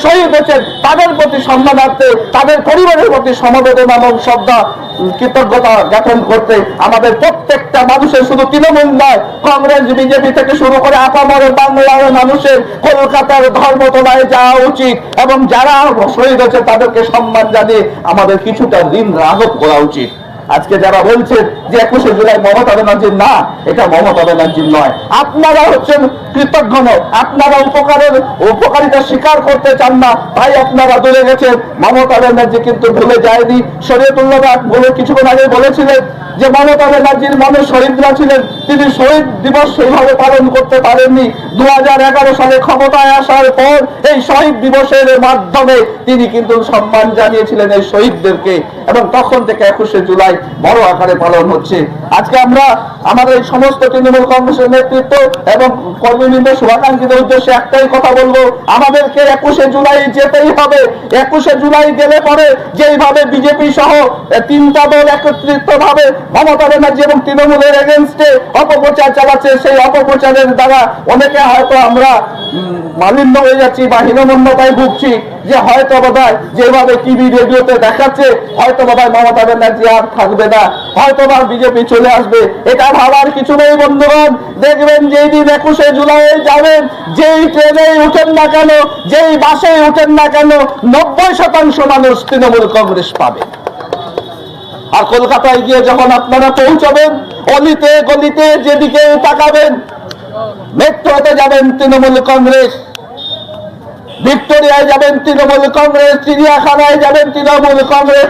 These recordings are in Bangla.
শহীদ হয়েছেন তাদের প্রতি সম্মানার্থে, তাদের পরিবারের প্রতি সমবেদনা এবং শ্রদ্ধা কৃতজ্ঞতা জ্ঞাপন করতে আমাদের প্রত্যেকটা মানুষের, শুধু তৃণমূল নয়, কংগ্রেস বিজেপি থেকে শুরু করে আপামর বাংলার মানুষের কলকাতার ধর্মতলায় যাওয়া উচিত এবং যারা শহীদ হয়েছে তাদেরকে সম্মান জানিয়ে আমাদের কিছুটা দিন রাজক করা উচিত। আজকে যারা বলছেন যে 21শে জুলাই মমতা ব্যানার্জির, না, এটা মমতা ব্যানার্জির নয়। আপনারা হচ্ছেন কৃতজ্ঞ, আপনারা উপকারিতা স্বীকার করতে চান না, ভাই আপনারা দূরে গেছেন। মমতা ব্যানার্জি কিন্তু ভুলে যায়নি। শরীয়তুল্লাহ বলে কিছুক্ষণ আগে বলেছিলেন যে মমতা ব্যানার্জির মনে শহীদরা ছিলেন, তিনি শহীদ দিবস সেইভাবে পালন করতে পারেননি। 2011 সালে ক্ষমতায় আসার পর এই শহীদ দিবসের মাধ্যমে তিনি কিন্তু সম্মান জানিয়েছিলেন এই শহীদদেরকে, এবং তখন থেকে 21শে জুলাই বড় আকারে পালন হচ্ছে। আজকে আমরা আমাদের এই সমস্ত তৃণমূল কংগ্রেসের নেতৃত্ব এবং কর্মীবৃন্দ শুভাকাঙ্ক্ষীদের উদ্দেশ্যে একটাই কথা বলবো, আমাদেরকে 21শে জুলাই যেতেই হবে। 21শে জুলাই গেলে পরে যেইভাবে বিজেপি সহ তিনটা দল একত্রিত ভাবে মমতা ব্যানার্জি এবং তৃণমূলের এগেনস্টে অপপ্রচার চালাচ্ছে, সেই অপপ্রচারের দ্বারা অনেকে হয়তো আমরা মালিন্য হয়ে যাচ্ছি বা হীনমন্যতায় ভুগছি, যে হয়তো বোধহয় যেভাবে টিভি রেডিওতে দেখাচ্ছে হয়তো বোধহয় মমতা ব্যানার্জি আর থাকবে না, হয়তো বা বিজেপি চলে আসবে। এটা ভাবার কিছু নেই বন্ধুগণ। দেখবেন যেই দিন 21শে জুলাই যাবেন, যেই ট্রেনে উঠেন না কেন, যেই বাসে উঠেন না কেন, 90% মানুষ তৃণমূল কংগ্রেস পাবে। আর কলকাতায় গিয়ে যখন আপনারা পৌঁছবেন, অলিতে গলিতে যেদিকে তাকাবেন, মেট্রোতে যাবেন তৃণমূল কংগ্রেস, ভিক্টোরিয়ায় যাবেন তৃণমূল কংগ্রেস, চিড়িয়াখানায় যাবেন তৃণমূল কংগ্রেস,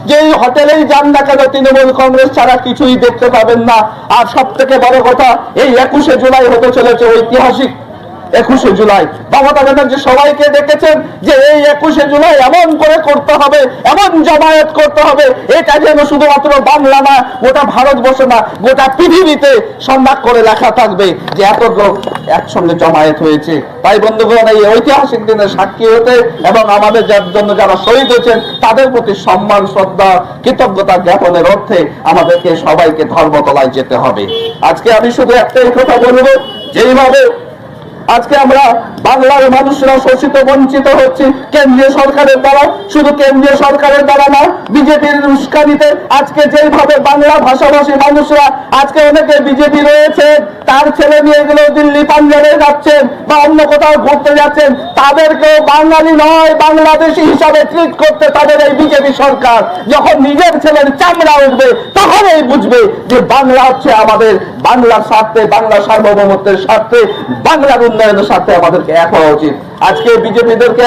যেই হোটেলেই যান না কেন তৃণমূল কংগ্রেস ছাড়া কিছুই দেখতে পাবেন না। আর সব থেকে বড় কথা, এই 21শে জুলাই হতে চলেছে ঐতিহাসিক 21শে জুলাই। মমতা ব্যানার্জি সবাইকে ডেকেছেন যে এই 21শে জুলাই এমন করে করতে হবে, এমন জমায়েত করতে হবে, এটা যেন শুধুমাত্র বাংলা না, গোটা ভারতবর্ষ না, গোটা পৃথিবীতে সম্মান করে লেখা থাকবে যে এত লোক একসঙ্গে জমায়েত হয়েছে। তাই বন্ধুগণ, এই ঐতিহাসিক দিনের সাক্ষী হতে এবং আমাদের যার জন্য যারা শহীদ হয়েছেন তাদের প্রতি সম্মান, শ্রদ্ধা, কৃতজ্ঞতা জ্ঞাপনের অর্থে আমাদেরকে সবাইকে ধর্মতলায় যেতে হবে। আজকে আমি শুধু একটাই কথা বলবো, যেইভাবে আজকে আমরা বাংলার মানুষরা শোষিত বঞ্চিত হচ্ছি কেন্দ্রীয় সরকারের দ্বারা, শুধু কেন্দ্রীয় সরকারের দ্বারা না, বিজেপির উস্কানিতে আজকে যেভাবে বাংলা ভাষাভাষী মানুষরা, আজকে অনেকে বিজেপি রয়েছে, তার ছেলে মেয়েগুলো দিল্লি পাঞ্জাবে যাচ্ছেন বা অন্য কোথাও ঘুরতে যাচ্ছেন, তাদেরকেও বাঙালি নয় বাংলাদেশি হিসাবে ট্রিট করতে তাদের এই বিজেপি সরকার। যখন নিজের ছেলের চামড়া উঠবে তখনই বুঝবে যে বাংলা হচ্ছে আমাদের, বাংলার স্বার্থে, বাংলা সার্বভৌমত্বের স্বার্থে, বাংলার উন্নয়নের স্বার্থে আমাদেরকে এক হওয়া উচিত। আজকে বিজেপিদেরকে